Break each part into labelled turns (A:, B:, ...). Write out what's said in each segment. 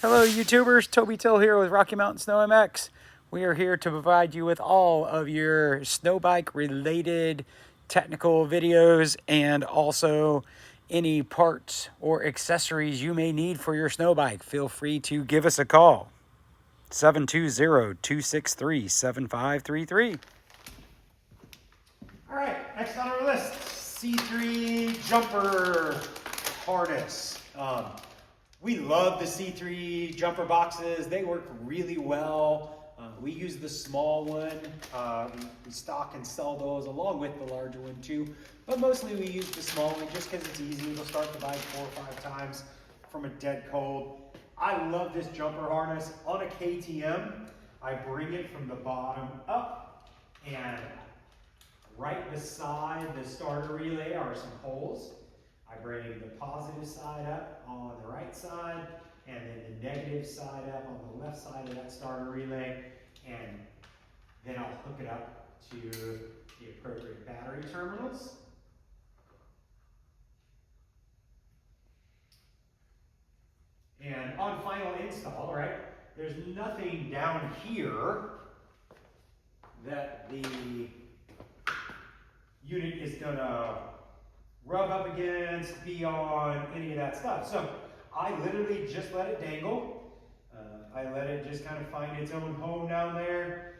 A: Hello YouTubers, Toby Till here with Rocky Mountain Snow MX. We are here to provide you with all of your snow bike related technical videos and also any parts or accessories you may need for your snow bike. Feel free to give us a call, 720-263-7533.
B: All right, next on our list, C3 jumper harness. We love the C3 jumper boxes. They work really well. We use the small one. We stock and sell those along with the larger one too. But mostly we use the small one just because it's easy. We'll start the bike 4 or 5 times from a dead cold. I love this jumper harness. On a KTM, I bring it from the bottom up, and right beside the starter relay are some holes. I bring the positive side up on the right side, and then the negative side up on the left side of that starter relay, and then I'll hook it up to the appropriate battery terminals. And on final install, right, there's nothing down here that the unit is gonna rub up against, be on, any of that stuff. So I literally just let it dangle. I let it just kind of find its own home down there.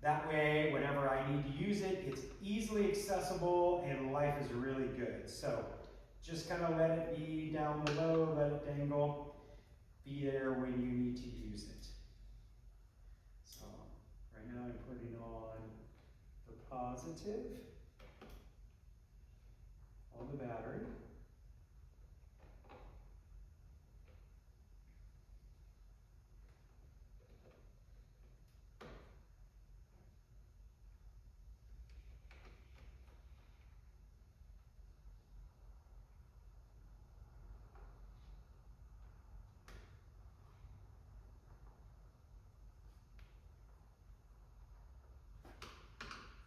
B: That way, whenever I need to use it, it's easily accessible and life is really good. So just kind of let it be down below, let it dangle, be there when you need to use it. So right now I'm putting on the positive on the battery.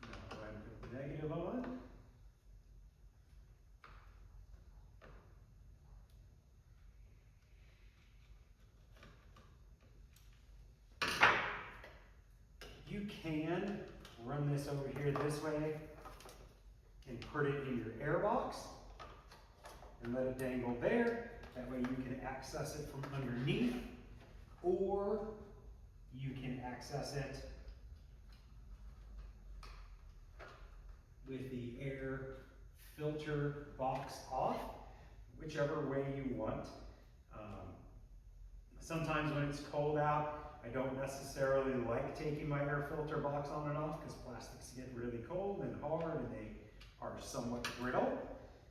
B: Now go ahead and put the negative on. You can run this over here this way and put it in your air box and let it dangle there. That way you can access it from underneath, or you can access it with the air filter box off, whichever way you want. Sometimes when it's cold out, I don't necessarily like taking my air filter box on and off because plastics get really cold and hard and they are somewhat brittle.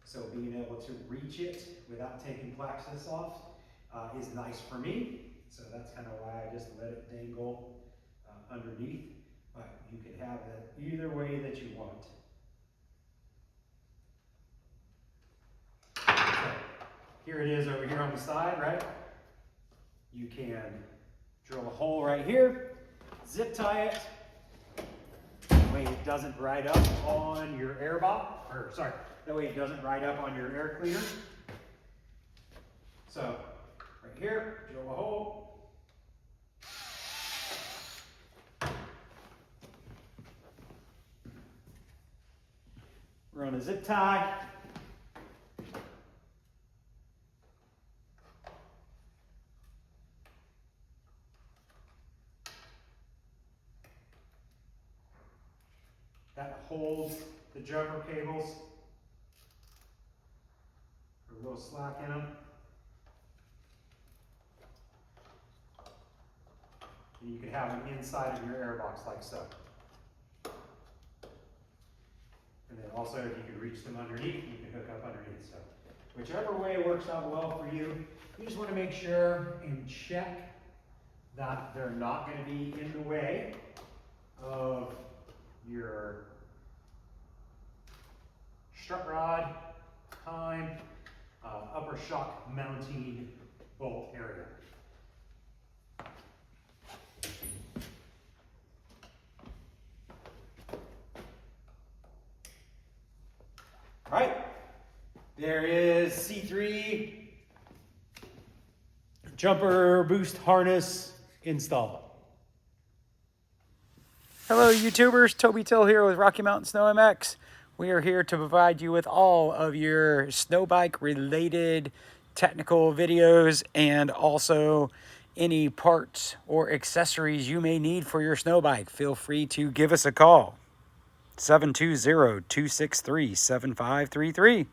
B: So being able to reach it without taking plexus off is nice for me. So that's kind of why I just let it dangle underneath. But you can have it either way that you want. So here it is over here on the side, right? You can drill a hole right here, zip tie it, that way it doesn't ride up on your air box, or sorry, that way it doesn't ride up on your air cleaner. So right here, drill a hole. Run a zip tie. That holds the jumper cables. A little slack in them. And you can have them inside of your air box like so. And then also if you can reach them underneath, you can hook up underneath. So whichever way works out well for you, you just want to make sure and check that they're not going to be in the way of your strut rod, tine, upper shock mounting bolt area. All right, there is C3 jumper boost harness install.
A: Hello YouTubers, Toby Till here with Rocky Mountain Snow MX. We are here to provide you with all of your snow bike related technical videos and also any parts or accessories you may need for your snow bike. Feel free to give us a call, 720-263-7533.